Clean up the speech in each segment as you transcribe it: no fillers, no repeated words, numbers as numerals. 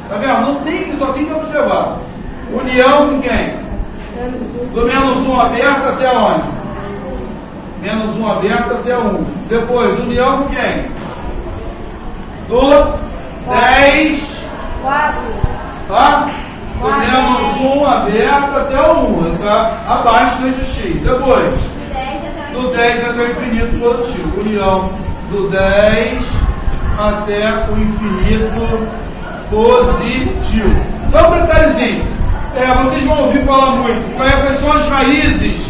Tá vendo? Não tem, só tem que observar. União com quem? Do menos 1 aberto até onde? Menos 1 aberto até 1. Depois, união com quem? Do 10. 4. Tá? Do menos 1 aberto até o 1. Ele está abaixo do eixo X. Depois, do 10 até o infinito positivo. União do 10 até o infinito positivo. Só um detalhezinho. Vocês vão ouvir falar muito. Quais são as raízes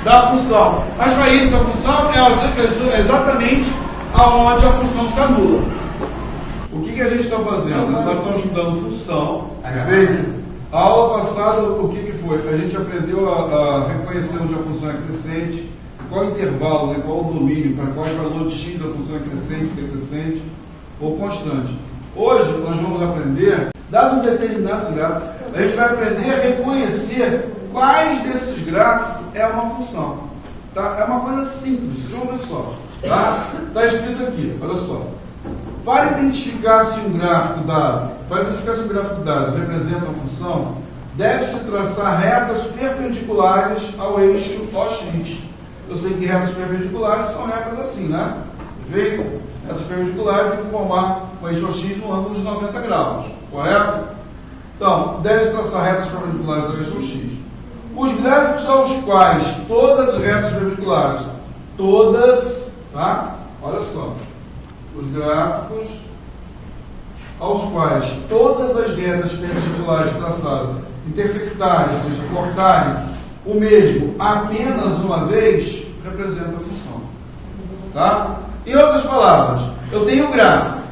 da função? As raízes da função é exatamente aonde a função se anula. O que a gente está fazendo? Nós estamos estudando função. A aula passada, o que foi? A gente aprendeu a reconhecer onde a função é crescente, qual o intervalo, qual o domínio, para qual é o valor de x da função é crescente, decrescente ou constante. Hoje nós vamos aprender, dado um determinado gráfico, a gente vai aprender a reconhecer quais desses gráficos é uma função. Tá? É uma coisa simples, vocês vão ver só. Está escrito aqui, olha só. Para identificar se um gráfico dado, representa uma função, deve-se traçar retas perpendiculares ao eixo OX. Eu sei que retas perpendiculares são retas assim, né? Perfeito? Retas perpendiculares têm que formar o eixo OX no ângulo de 90 graus, correto? Então, deve-se traçar retas perpendiculares ao eixo OX. Os gráficos aos quais todas as retas perpendiculares, tá? Olha só. Os gráficos aos quais todas as retas perpendiculares traçadas intersectarem, ou seja, cortarem o mesmo apenas uma vez, representa a função. Tá? Em outras palavras, eu tenho um gráfico,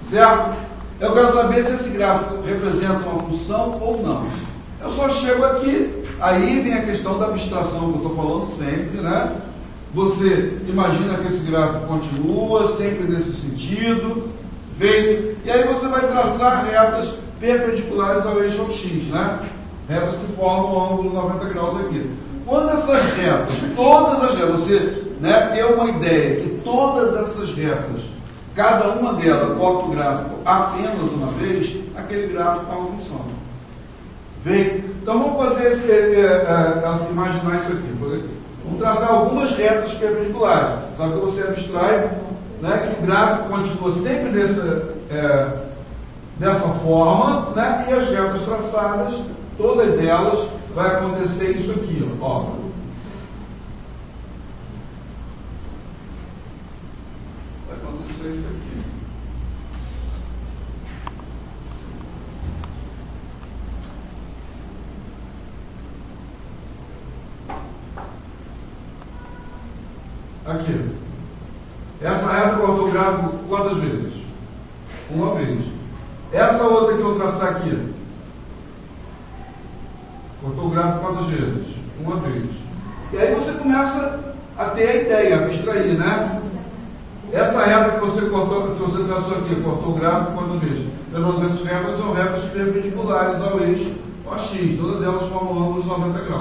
certo? Eu quero saber se esse gráfico representa uma função ou não. Eu só chego aqui, aí vem a questão da abstração que eu estou falando sempre, né? Você imagina que esse gráfico continua sempre nesse sentido, feito, e aí você vai traçar retas perpendiculares ao eixo X, né? Retas que formam o ângulo de 90 graus aqui. Quando essas retas, todas as retas, você ter uma ideia que todas essas retas, cada uma delas corta o gráfico apenas uma vez, aquele gráfico está uma função. Veio? Então vamos fazer imaginar isso aqui, por aqui. Vamos traçar algumas retas perpendiculares. Só que você abstrai, né, que o gráfico continua sempre dessa forma, né, e as retas traçadas, todas elas, vai acontecer isso aqui. Ó. Vai acontecer isso aqui. Aqui. Essa reta cortou o gráfico quantas vezes? Uma vez. Essa outra que eu vou traçar aqui. Cortou o gráfico quantas vezes? Uma vez. E aí você começa a ter a ideia, a abstrair, né? Essa reta que você cortou, que você traçou aqui, cortou o gráfico quantas vezes? Lembrando que essas retas são retas perpendiculares ao eixo OX. Todas elas formam ângulos de 90 graus.